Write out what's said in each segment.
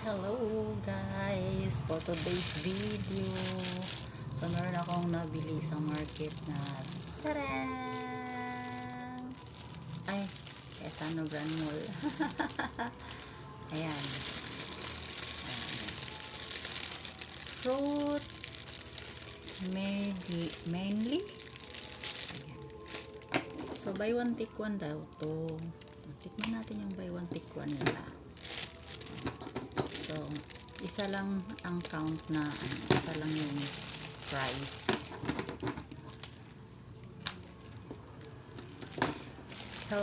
Hello guys! For today's video, so meron akong nabili sa market na tarang! Ay, Quezano Grand Mall. Ayan. Fruit mainly. Ayan. So buy one take one daw to. Tikman natin yung buy one take one nila. So, isa lang ang count na isa lang yung price. So,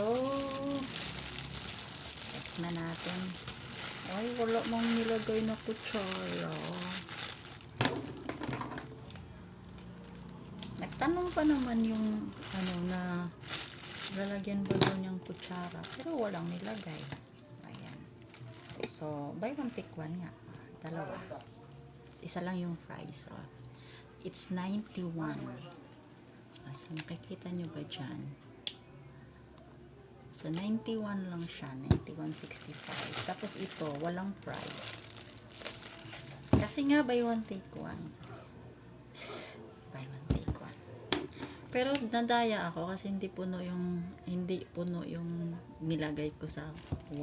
check na natin. Ay, wala mong nilagay na kutsara. Nagtanong pa naman yung na lalagyan ba doon yung kutsara, pero walang nilagay. So, buy one take one nga. Dalawa. Isa lang yung price. So, it's 91. So, makikita nyo ba dyan? So, 91 lang siya. 91.65. Tapos ito, walang price. Kasi nga, buy one take one. Buy one take one. Pero, nadaya ako kasi hindi puno yung nilagay ko sa 1.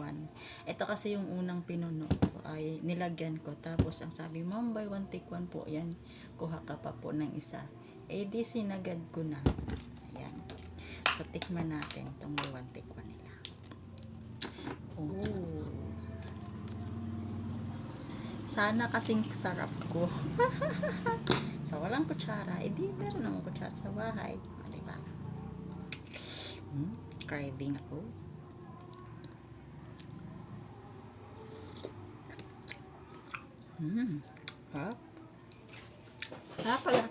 Ito kasi yung unang pinuno ko ay nilagyan ko. Tapos ang sabi, ma'am, buy one take one po. Yan, kuha ka pa po ng isa. Eh, di sinagad ko na. Ayan. So, tikman natin itong buy one take one nila. Oh. Sana kasing sarap ko. So, walang kutsara. Eh, di meron namang kutsara sa bahay. Diba? Craving ako. Harap. Harap pala.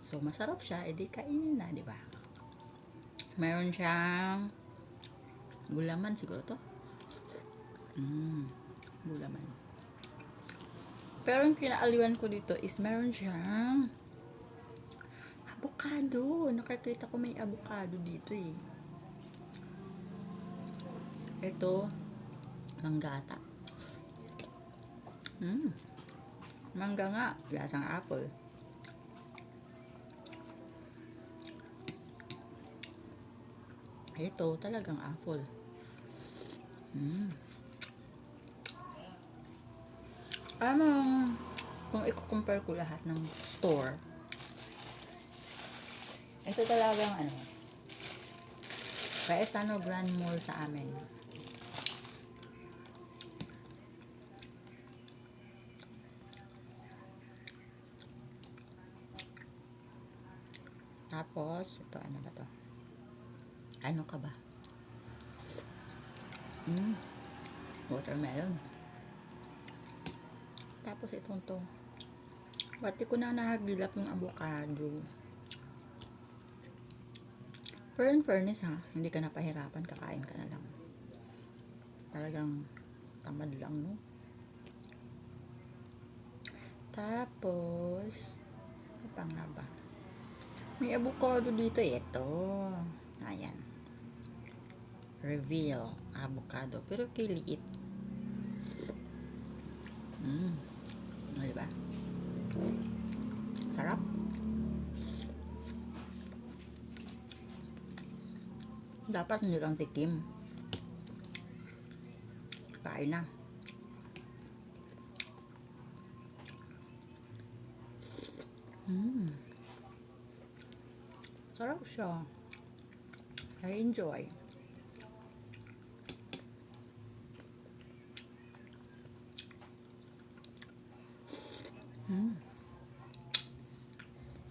So, masarap siya. Edi kainin na, di ba? Mayroon siyang gulaman siguro to. Gulaman. Pero yung kinaaliwan ko dito is mayroon siyang avocado. Nakikita ko may avocado dito eh. Ito, manggata. Mangga nga, lasang apple. Ito, talagang apple. Kung i-compare ko lahat ng store, ito talagang Quezano Grand Mall sa amin. Tapos, ito ano ba to? Ano ka ba? Watermelon. Tapos itong to. Pati ko na nahagilap yung avocado. Pero in fairness hindi ka napahirapan, kakain ka na lang. Talagang tamad lang, no? Tapos, ano pa nga ba? May avocado dito. Ito. Ayan. Reveal avocado. Pero kiliit. Diba? Sarap. Dapat hindi lang tikim. Kain na. Sarap siya. I enjoy.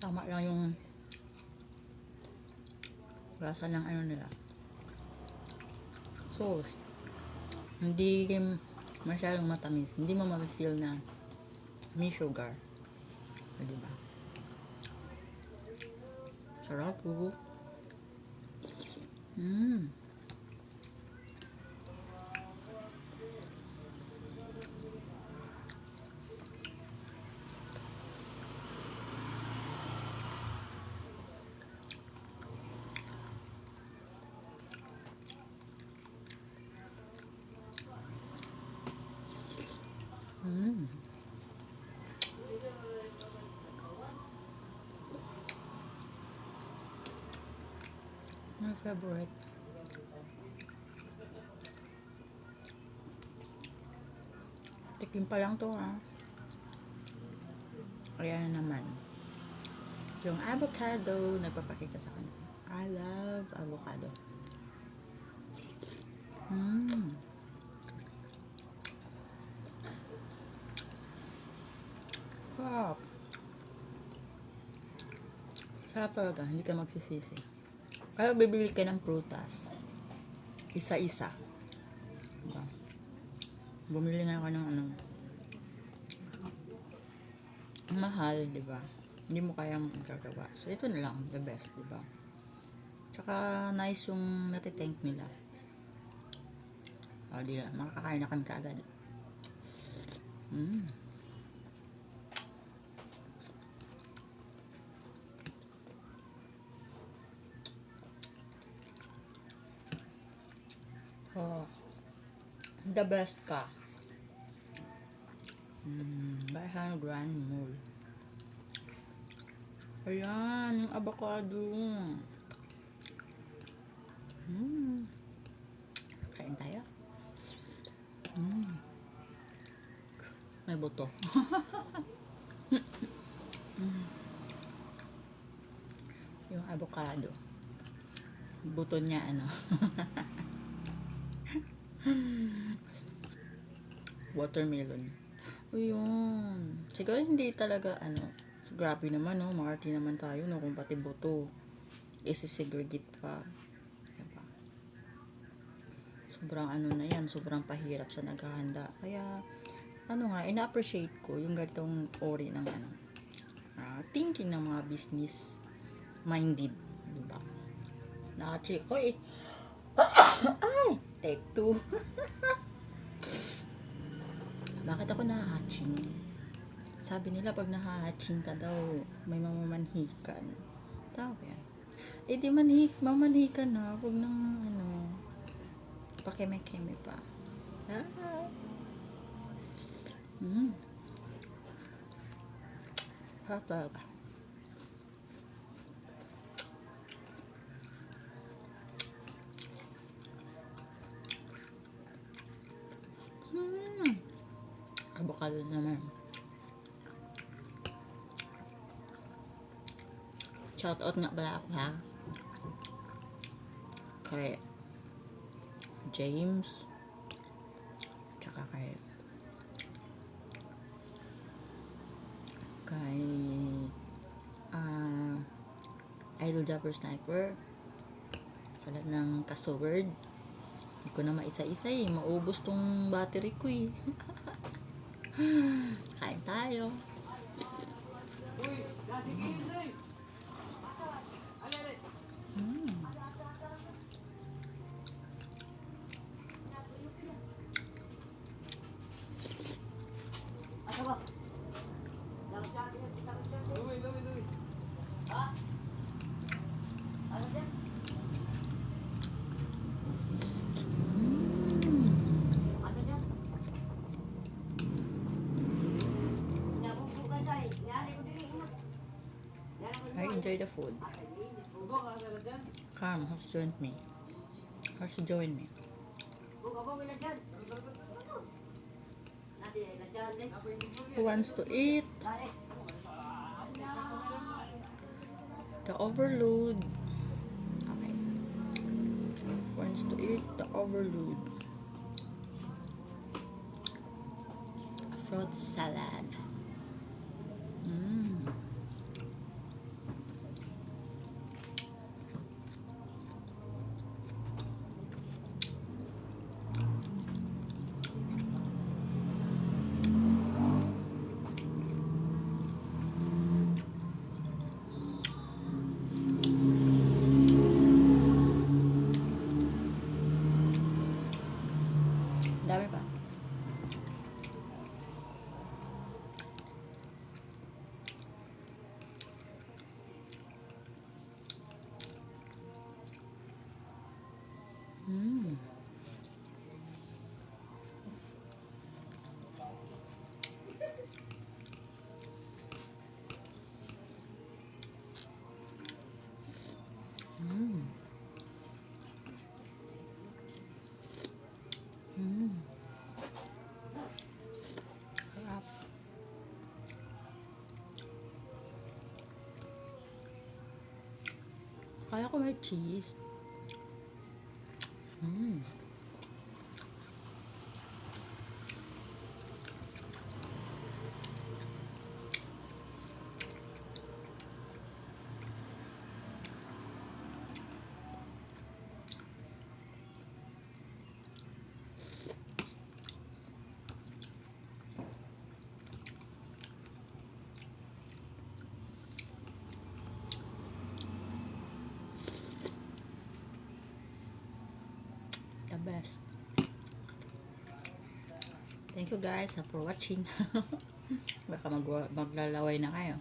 Tama lang yung lasa ng nila. Sauce. Hindi masyadong matamis. Hindi mo ma-feel na may sugar. Diba? Sarap po. Mm. My favorite. Tikim pa lang to ha. Ayan na naman. Yung avocado, nagpapakita sa kanila. I love avocado. Mm. Sarap. Sarap talaga, hindi ka magsisisi. Kaya bibili ka ng prutas. Isa-isa. Diba? Bumili na ako ng ano. Mahal, di ba? Hindi mo kayang gagawa. So, ito na lang, the best, di ba? Tsaka, nice yung natitank nila. O, di ba? Makakain na kami kaagad. Mm. Oh, the best ka. Bahan grand mole. Ayan, yung avocado. Kain tayo. May buto. Yung avocado. Buto niya, ano. Watermelon. O yun. Siguro hindi talaga, ano. Grabe naman, no. Maarte naman tayo, no. Kung pati buto. Isi-segregate pa. Diba? Sobrang ano na yan. Sobrang pahirap sa naghahanda. Kaya, ano nga, ina-appreciate ko yung ganitong ori ng ano. Thinking ng mga business minded. Diba? Naka-check. Oy! Ay! Take two. Bakit ako nahahatching? Sabi nila pag nahahatching ka daw, may mamamanhikan. Tama ba yan? Eh di mamanhikan na. Huwag nang ano, pakeme-keme pa. Harap talaga. Avocado naman. Shoutout nga pala ako ha. Kay James. Tsaka kay Idol Jumper Sniper. Sa lahat ng kasword. Hindi ko na maisa-isa eh. Maubos tong battery ko eh. Kain tayo. I enjoy the food. Carm has joined me. Has joined me. Who wants to eat? The overload. Okay. Who wants to eat the overload? A fruit salad. Dami pa. Mm. Sarap. Kaya ko may cheese. Mm. The best. Thank you guys for watching. Baka maglalaway na kayo.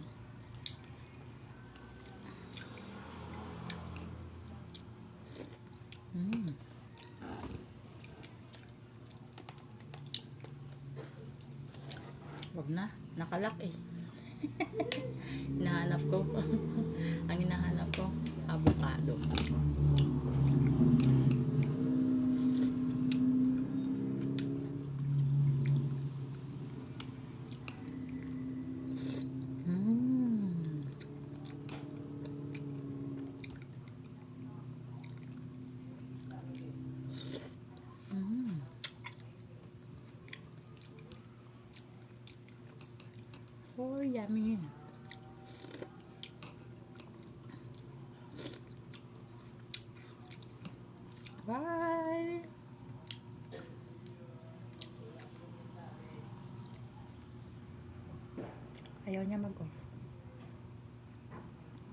Mm. Wag na. Nakalak eh. Hinahanap ko. Ang hinahanap ko, avocado. Mm. Mm. So yummy. Bye! Ayaw niya mag-off.